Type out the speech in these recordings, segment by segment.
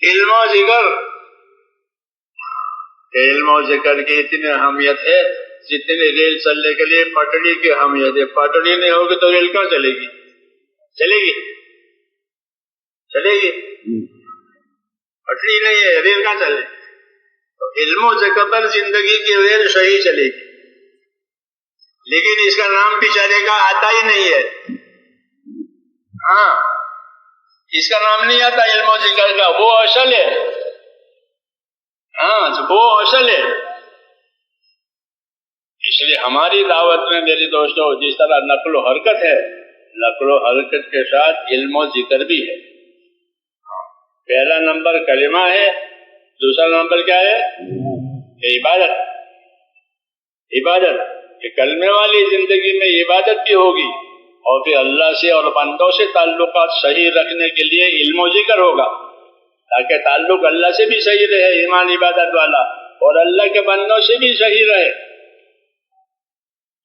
علم و ذکر، علم و ذکر کی اتنی اہمیت ہے جتنی ریل چلنے کے لیے پٹڑی کی اہمیت ہے. پٹڑی نہیں ہوگی تو ریل کہاں چلے گی؟ چلے گی پٹڑی نہیں ہے، ریل کہاں چلے گی؟ تو علم و ذکر پر زندگی کی ریل صحیح چلے گی، لیکن اس کا نام بیچارے کا آتا ہی نہیں ہے. ہاں، اس کا نام نہیں آتا علم و ذکر کا، وہ اصل ہے. ہاں، وہ اصل ہے. اس لیے ہماری دعوت میں میرے دوستوں جس طرح نقل و حرکت ہے، نقل و حرکت کے ساتھ علم و ذکر بھی ہے. پہلا نمبر کلمہ ہے، دوسرا نمبر کیا ہے؟ عبادت. عبادت کہ کلمے والی زندگی میں عبادت بھی ہوگی، اور پھر اللہ سے اور بندوں سے تعلقات صحیح رکھنے کے لیے علم و ذکر ہوگا، تاکہ تعلق اللہ سے بھی صحیح رہے، ایمان عبادت والا، اور اللہ کے بندوں سے بھی صحیح رہے.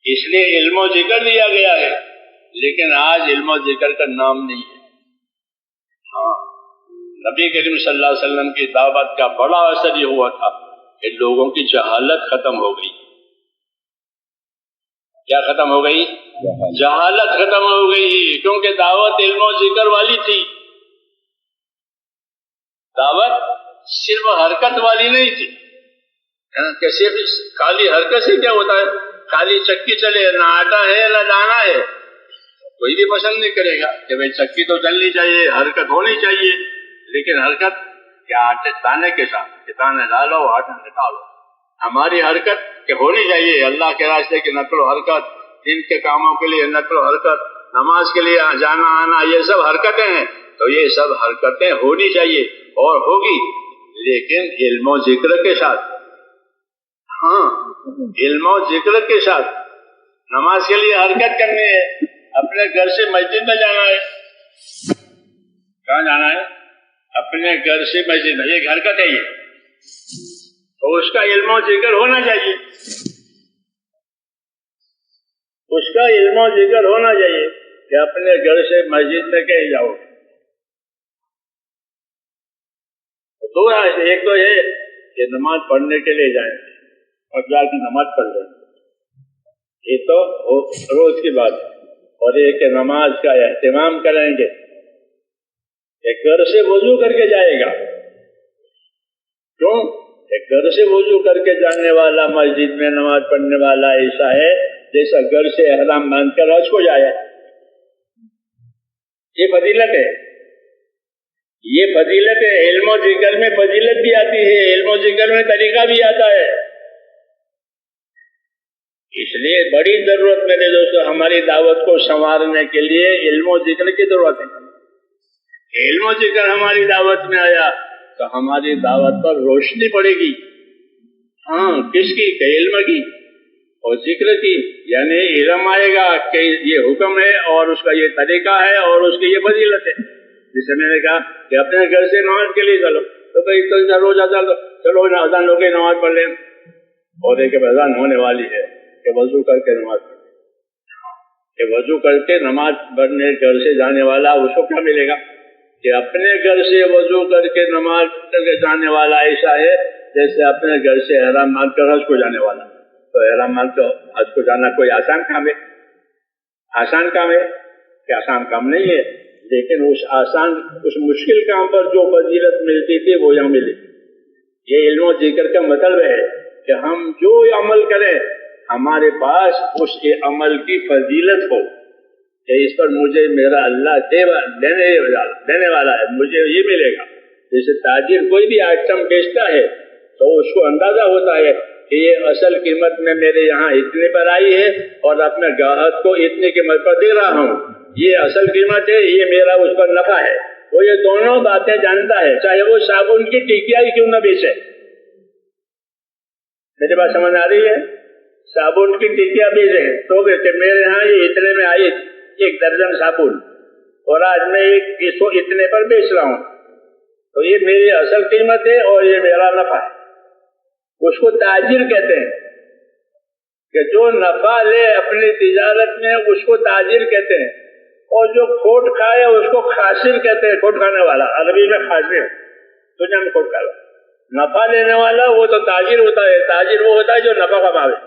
اس لیے علم و ذکر دیا گیا ہے، لیکن آج علم و ذکر کا نام نہیں ہے. ہاں، نبی کریم صلی اللہ علیہ وسلم کی دعوت کا بڑا اثر یہ ہوا تھا کہ لوگوں کی جہالت ختم ہو گئی. کیا ختم ہو گئی؟ جہالت ختم ہو گئی، کیونکہ دعوت علم و ذکر والی تھی. دعوت صرف حرکت والی نہیں تھی کہ صرف خالی حرکت سے کیا ہوتا ہے؟ خالی چکی چلے، نہ آٹا ہے نہ دانا ہے، کوئی بھی پسند نہیں کرے گا کہ بھائی چکی تو چلنی چاہیے، حرکت ہونی چاہیے. لیکن حرکت کیا آٹے دانے کے ساتھ، کہ دانے ڈالو آٹا نکالو. ہماری حرکت کہ ہونی چاہیے اللہ کے راستے کی نقل و حرکت، دین کے کاموں کے لیے نقل و حرکت، نماز کے لیے جانا آنا، یہ سب حرکتیں ہیں. تو یہ سب حرکتیں ہونی چاہیے اور ہوگی، لیکن علم و ذکر کے ساتھ. ہاں، علم و ذکر کے ساتھ. نماز کے لیے حرکت کرنی ہے، اپنے گھر سے مسجد میں جانا ہے. کہاں جانا ہے؟ اپنے گھر سے مسجد میں، یہ حرکت ہے. یہ تو اس کا علم و ذکر ہونا چاہیے، اس کا علم و ذکر ہونا چاہیے کہ اپنے گھر سے مسجد میں کہیں جاؤ. دو راستے، ایک تو یہ کہ نماز پڑھنے کے لیے جائیں اور جا کے نماز پڑھ لیں، یہ تو روز کی بات ہے. اور ایک کہ نماز کا اہتمام کریں گے کہ گھر سے وضو کر کے جائے گا. کیوں؟ کہ گھر سے وضو کر کے جانے والا مسجد میں نماز پڑھنے والا ایسا ہے جیسا گھر سے احرام باندھ کر حج کو جائے. یہ فضیلت ہے، یہ فضیلت ہے. علم و ذکر میں فضیلت بھی آتی ہے، علم و ذکر میں طریقہ بھی آتا ہے. اس لیے بڑی ضرورت میرے دوستو ہماری دعوت کو سنوارنے کے لیے علم و ذکر کی ضرورت ہے. علم و ذکر ہماری دعوت میں آیا تو ہماری دعوت پر روشنی پڑے گی. ہاں، کس کی؟ کہ علم کی اور ذکر کی. یعنی علم آئے گا کہ یہ حکم ہے اور اس کا یہ طریقہ ہے اور اس کی یہ فضیلت ہے. جسے میں نے کہا کہ اپنے گھر سے نماز کے لیے چلو، تو کہیں روز چلو اذان ہو گئی نماز پڑھ لیں، اور ایک اذان ہونے والی ہے کہ وضو کر کے نماز پڑھ لیں. کہ وضو کر کے نماز پڑھنے گھر سے جانے والا اس کو کیا ملے گا؟ کہ اپنے گھر سے وضو کر کے نماز کر کے جانے والا ایسا ہے جیسے اپنے گھر سے احرام باندھ کر حج کو جانے والا. تو احرام باندھ کر حج کو جانا کوئی آسان کام ہے؟ آسان کام ہے کہ آسان کام نہیں ہے، لیکن اس مشکل کام پر جو فضیلت ملتی تھی وہ یہاں ملی. یہ علم و ذکر کا مطلب ہے کہ ہم جو عمل کریں ہمارے پاس اس کے عمل کی فضیلت ہو کہ اس پر مجھے میرا اللہ دینے والا ہے، مجھے یہ ملے گا. جیسے تاجر کوئی بھی آئٹم بیچتا ہے تو اس کو اندازہ ہوتا ہے کہ یہ اصل قیمت میں میرے یہاں اتنے پر آئی ہے اور اپنے گاہک کو اتنے قیمت پر دے رہا ہوں، یہ اصل قیمت ہے، یہ میرا اس پر نفع ہے. وہ یہ دونوں باتیں جانتا ہے، چاہے وہ صابن کی ٹکیا ہی کیوں نہ بیچے. میری بات سمجھ آ رہی ہے؟ صابن کی ٹکیا بیچے تو بیچے، میرے یہاں یہ اتنے میں آئی 1 درجن صابن اور آج میں اس کو اتنے پر بیچ رہا ہوں، تو یہ میری اصل قیمت ہے اور یہ میرا نفع ہے. اس کو تاجر کہتے ہیں کہ جو نفع لے اپنی تجارت میں اس کو تاجر کہتے ہیں، اور جو کھوٹ کھائے اس کو خاسر کہتے ہیں. کھوٹ کھانے والا عربی میں خاسر. دنیا میں خود کاروبار. نفع لینے والا وہ تو تاجر ہوتا ہے. تاجر وہ ہوتا ہے جو نفع کماوے.